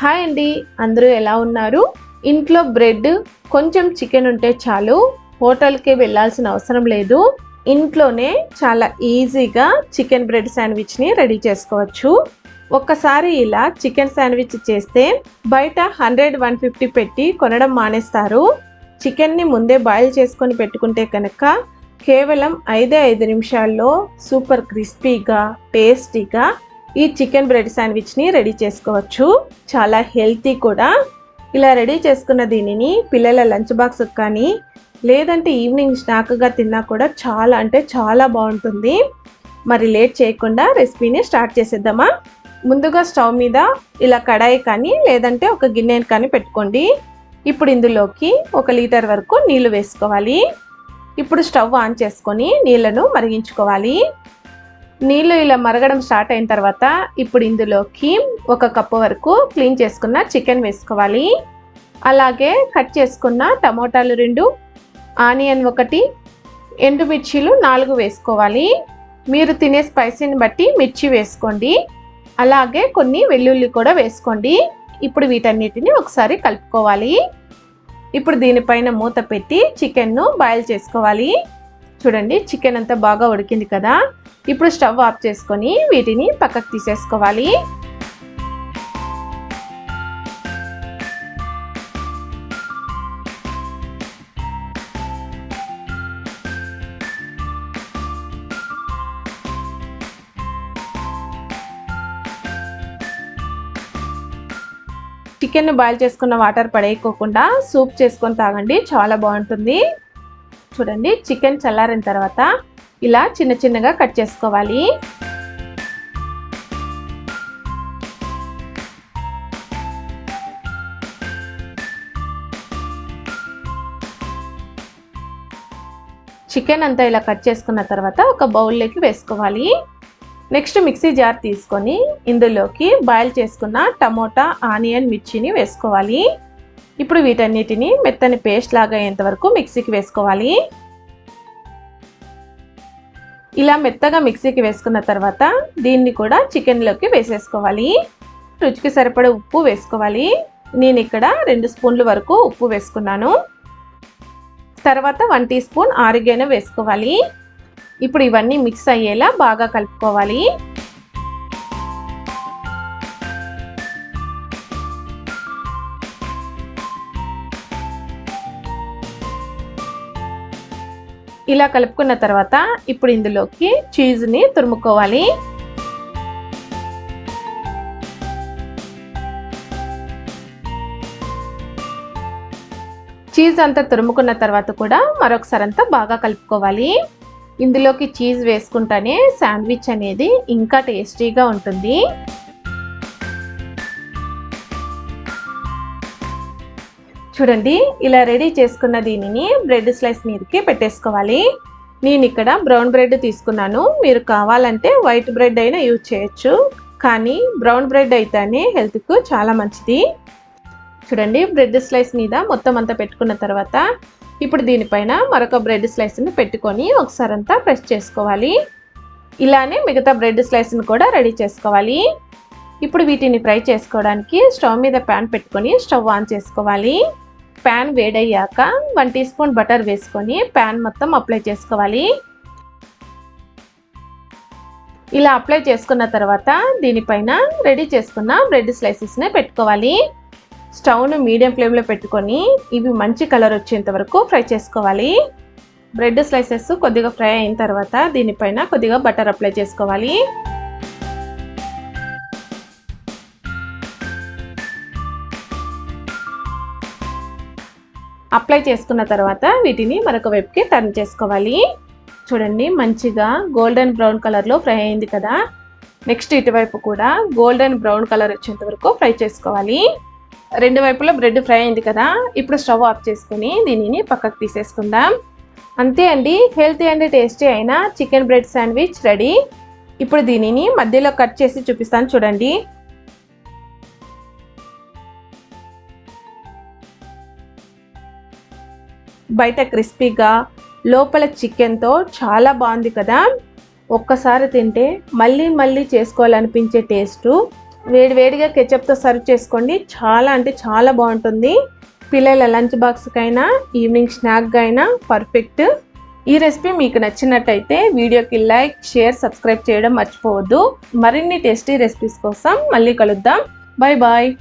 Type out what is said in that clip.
Hi అండి, అందరూ ఎలా ఉన్నారు? ఇంట్లో బ్రెడ్ కొంచెం చికెన్ ఉంటే చాలు, హోటల్కి వెళ్ళాల్సిన అవసరం లేదు. ఇంట్లోనే చాలా ఈజీగా చికెన్ బ్రెడ్ శాండ్విచ్ని రెడీ చేసుకోవచ్చు. ఒక్కసారి ఇలా చికెన్ శాండ్విచ్ చేస్తే బయట 100-150 పెట్టి కొనడం మానేస్తారు. చికెన్ని ముందే బాయిల్ చేసుకొని పెట్టుకుంటే కనుక కేవలం 5 నిమిషాల్లో సూపర్ క్రిస్పీగా టేస్టీగా ఈ చికెన్ బ్రెడ్ శాండ్విచ్ని రెడీ చేసుకోవచ్చు. చాలా హెల్తీ కూడా. ఇలా రెడీ చేసుకున్న దీనిని పిల్లల లంచ్ బాక్స్కి కానీ లేదంటే ఈవినింగ్ స్నాక్గా తిన్నా కూడా చాలా అంటే చాలా బాగుంటుంది. మరి లేట్ చేయకుండా రెసిపీని స్టార్ట్ చేసేద్దామా? ముందుగా స్టవ్ మీద ఇలా కడాయి కానీ లేదంటే ఒక గిన్నెని కానీ పెట్టుకోండి. ఇప్పుడు ఇందులోకి 1 లీటర్ వరకు నీళ్లు వేసుకోవాలి. ఇప్పుడు స్టవ్ ఆన్ చేసుకొని నీళ్లను మరిగించుకోవాలి. నీళ్ళు ఇలా మరగడం స్టార్ట్ అయిన తర్వాత ఇప్పుడు ఇందులోకి 1 కప్పు వరకు క్లీన్ చేసుకున్న చికెన్ వేసుకోవాలి. అలాగే కట్ చేసుకున్న టమోటాలు 2, ఆనియన్ 1, ఎండుమిర్చీలు 4 వేసుకోవాలి. మీరు తినే స్పైసీని బట్టి మిర్చి వేసుకోండి. అలాగే కొన్ని వెల్లుల్లి కూడా వేసుకోండి. ఇప్పుడు వీటన్నిటిని ఒకసారి కలుపుకోవాలి. ఇప్పుడు దీనిపైన మూత పెట్టి చికెన్ను బాయిల్ చేసుకోవాలి. చూడండి, చికెన్ అంతా బాగా ఉడికింది కదా. ఇప్పుడు స్టవ్ ఆఫ్ చేసుకొని వీటిని పక్కకు తీసేసుకోవాలి. చికెన్ బాయిల్ చేసుకున్న వాటర్ పడేయకోకుండా సూప్ చేసుకొని తాగండి, చాలా బాగుంటుంది. చూడండి, చికెన్ చల్లారిన తర్వాత ఇలా చిన్న చిన్నగా కట్ చేసుకోవాలి. చికెన్ అంతా ఇలా కట్ చేసుకున్న తర్వాత ఒక బౌల్లోకి వేసుకోవాలి. నెక్స్ట్ మిక్సీ జార్ తీసుకొని ఇందులోకి బాయిల్ చేసుకున్న టమోటా, ఆనియన్, మిర్చిని వేసుకోవాలి. ఇప్పుడు వీటన్నిటిని మెత్తని పేస్ట్ లాగా అయ్యేంత వరకు మిక్సీకి వేసుకోవాలి. ఇలా మెత్తగా మిక్సీకి వేసుకున్న తర్వాత దీన్ని కూడా చికెన్లోకి వేసేసుకోవాలి. రుచికి సరిపడే ఉప్పు వేసుకోవాలి. నేను ఇక్కడ 2 స్పూన్ల వరకు ఉప్పు వేసుకున్నాను. తర్వాత 1 టీ స్పూన్ ఆరిగేనో వేసుకోవాలి. ఇప్పుడు ఇవన్నీ మిక్స్ అయ్యేలా బాగా కలుపుకోవాలి. ఇలా కలుపుకున్న తర్వాత ఇప్పుడు ఇందులోకి చీజ్ని తురుముకోవాలి. చీజ్ అంతా తురుముకున్న తర్వాత కూడా మరొకసారి అంతా బాగా కలుపుకోవాలి. ఇందులోకి చీజ్ వేసుకుంటానే శాండ్విచ్ అనేది ఇంకా టేస్టీగా ఉంటుంది. చూడండి, ఇలా రెడీ చేసుకున్న దీనిని బ్రెడ్ స్లైస్ మీదకి పెట్టేసుకోవాలి. నేను ఇక్కడ బ్రౌన్ బ్రెడ్ తీసుకున్నాను. మీరు కావాలంటే వైట్ బ్రెడ్ అయినా యూజ్ చేయొచ్చు, కానీ బ్రౌన్ బ్రెడ్ అయితేనే హెల్త్కు చాలా మంచిది. చూడండి, బ్రెడ్ స్లైస్ మీద మొత్తం అంతా పెట్టుకున్న తర్వాత ఇప్పుడు దీనిపైన మరొక బ్రెడ్ స్లైస్ని పెట్టుకొని ఒకసారి అంతా ప్రెస్ చేసుకోవాలి. ఇలానే మిగతా బ్రెడ్ స్లైస్ని కూడా రెడీ చేసుకోవాలి. ఇప్పుడు వీటిని ఫ్రై చేసుకోవడానికి స్టవ్ మీద ప్యాన్ పెట్టుకొని స్టవ్ ఆన్ చేసుకోవాలి. ప్యాన్ వేడయ్యాక 1 టీ స్పూన్ బటర్ వేసుకొని ప్యాన్ మొత్తం అప్లై చేసుకోవాలి. ఇలా అప్లై చేసుకున్న తర్వాత దీనిపైన రెడీ చేసుకున్న బ్రెడ్ స్లైసెస్ని పెట్టుకోవాలి. స్టవ్ను మీడియం ఫ్లేమ్లో పెట్టుకొని ఇవి మంచి కలర్ వచ్చేంత వరకు ఫ్రై చేసుకోవాలి. బ్రెడ్ స్లైసెస్ కొద్దిగా ఫ్రై అయిన తర్వాత దీనిపైన కొద్దిగా బటర్ అప్లై చేసుకోవాలి. అప్లై చేసుకున్న తర్వాత వీటిని మరొక వైపుకి టర్న్ చేసుకోవాలి. చూడండి, మంచిగా గోల్డెన్ బ్రౌన్ కలర్లో ఫ్రై అయింది కదా. నెక్స్ట్ ఇటువైపు కూడా గోల్డెన్ బ్రౌన్ కలర్ వచ్చేంత వరకు ఫ్రై చేసుకోవాలి. 2 వైపులా బ్రెడ్ ఫ్రై అయింది కదా. ఇప్పుడు స్టవ్ ఆఫ్ చేసుకుని దీనిని పక్కకు తీసేసుకుందాం. అంతే అండి, హెల్తీ అండ్ టేస్టీ అయిన చికెన్ బ్రెడ్ శాండ్విచ్ రెడీ. ఇప్పుడు దీనిని మధ్యలో కట్ చేసి చూపిస్తాను, చూడండి. బయట క్రిస్పీగా లోపల చికెన్తో చాలా బాగుంది కదా. ఒక్కసారి తింటే మళ్ళీ మళ్ళీ చేసుకోవాలనిపించే టేస్టు వేడివేడిగా కెచప్తో సర్వ్ చేసుకోండి. చాలా అంటే చాలా బాగుంటుంది. పిల్లల లంచ్ బాక్స్కైనా ఈవినింగ్ స్నాక్గా అయినా పర్ఫెక్ట్. ఈ రెసిపీ మీకు నచ్చినట్టయితే వీడియోకి లైక్, షేర్, సబ్స్క్రైబ్ చేయడం మర్చిపోవద్దు. మరిన్ని టేస్టీ రెసిపీస్ కోసం మళ్ళీ కలుద్దాం. Bye bye.